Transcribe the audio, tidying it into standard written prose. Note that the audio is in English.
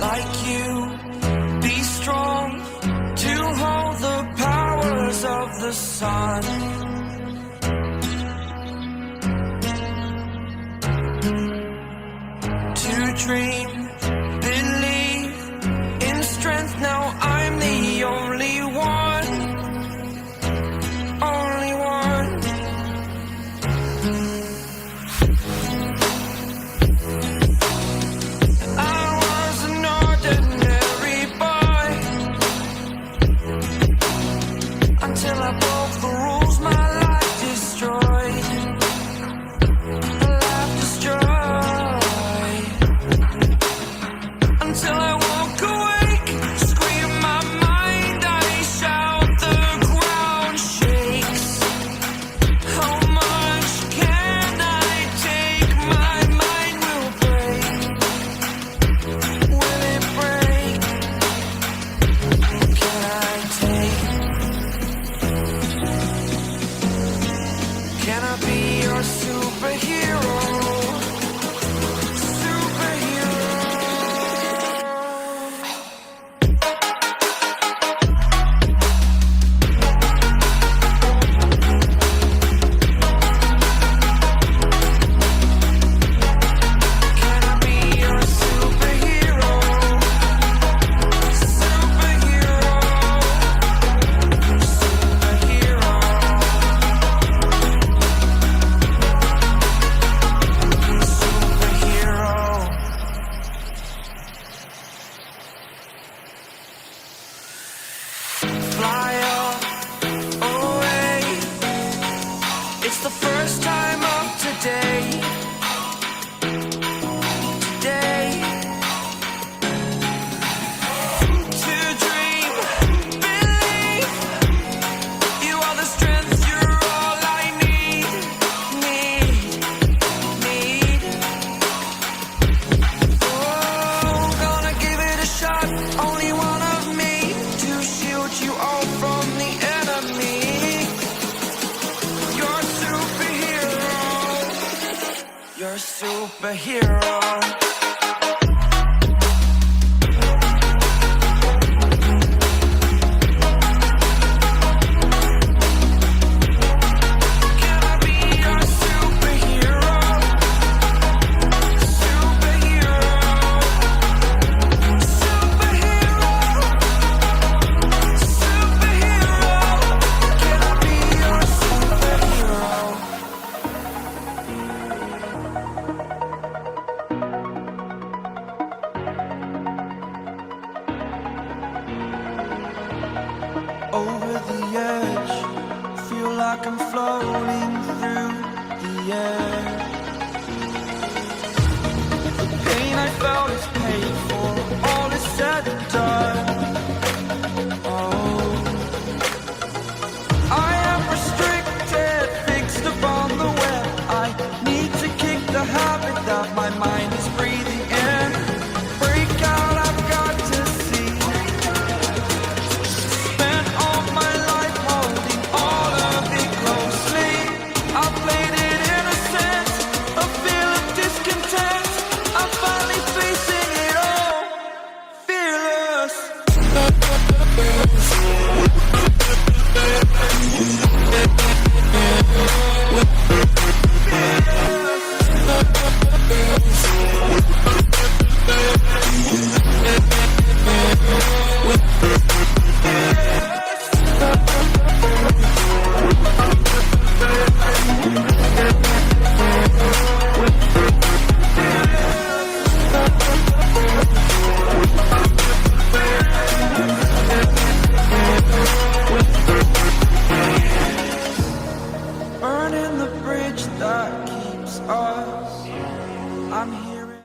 like you, be strong to hold the powers of the sun. To dream, believe in strength. Now I'm the only one, only one. I was an ordinary boy until I broke the rules. My life destroyed, life destroyed. Until I walk awake, scream my mind, I shout, the ground shakes. How much can I take? My mind will break. Will it break? Can I take? Can I be your superhero? Fly away. It's the first time of today. Today. To dream, believe. You are the strength, you're all I need. Need. Oh, gonna give it a shot. Only one of me to shield you all from the enemy. You're a superhero. You're a superhero. Can I be your superhero? Superhero. Superhero. Superhero. Can I be your superhero? Over the edge, feel like I'm floating through the air. The pain I felt is paid for, all is said and done. Oh, I am restricted, fixed upon the web. I need to kick the habit that my mind is breathing